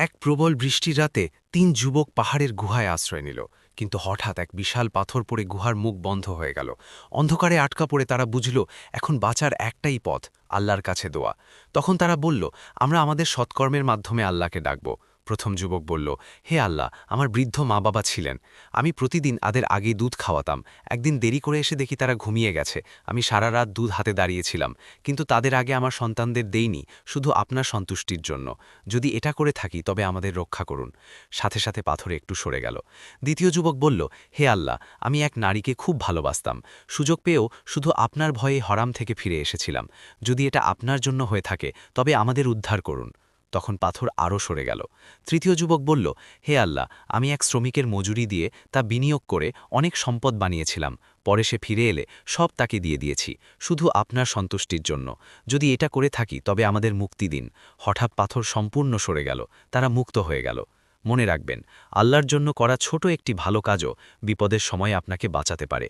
এক প্রবল বৃষ্টির রাতে ৩ যুবক পাহাড়ের গুহায় আশ্রয় নিল, কিন্তু হঠাৎ এক বিশাল পাথর পড়ে গুহার মুখ বন্ধ হয়ে গেল। অন্ধকারে আটকা পড়ে তারা বুঝল এখন বাঁচার একটাই পথ, আল্লাহর কাছে দোয়া। তখন তারা বলল, আমরা আমাদের সৎকর্মের মাধ্যমে আল্লাহকে ডাকব। প্রথম যুবক বলল, হে আল্লাহ, আমার বৃদ্ধ মা বাবা ছিলেন, আমি প্রতিদিন তাদের আগে দুধ খাওয়াতাম। একদিন দেরি করে এসে দেখি তারা ঘুমিয়ে গেছে। আমি সারা রাত দুধ হাতে দাঁড়িয়েছিলাম, কিন্তু তাদের আগে আমার সন্তানদের দেইনি, শুধু আপনার সন্তুষ্টির জন্য। যদি এটা করে থাকি তবে আমাদের রক্ষা করুন। সাথে সাথে পাথরে একটু সরে গেল। দ্বিতীয় যুবক বলল, হে আল্লাহ, আমি এক নারীকে খুব ভালোবাসতাম, সুযোগ পেয়েও শুধু আপনার ভয়ে হরাম থেকে ফিরে এসেছিলাম। যদি এটা আপনার জন্য হয়ে থাকে তবে আমাদের উদ্ধার করুন। তখন পাথর আরও সরে গেল। তৃতীয় যুবক বলল, হে আল্লাহ, আমি এক শ্রমিকের মজুরি দিয়ে তা বিনিয়োগ করে অনেক সম্পদ বানিয়েছিলাম। পরে সে ফিরে এলে সব তাকে দিয়ে দিয়েছি, শুধু আপনার সন্তুষ্টির জন্য। যদি এটা করে থাকি তবে আমাদের মুক্তি দিন। হঠাৎ পাথর সম্পূর্ণ সরে গেল, তারা মুক্ত হয়ে গেল। মনে রাখবেন, আল্লাহর জন্য করা ছোট একটি ভালো কাজও বিপদের সময় আপনাকে বাঁচাতে পারে।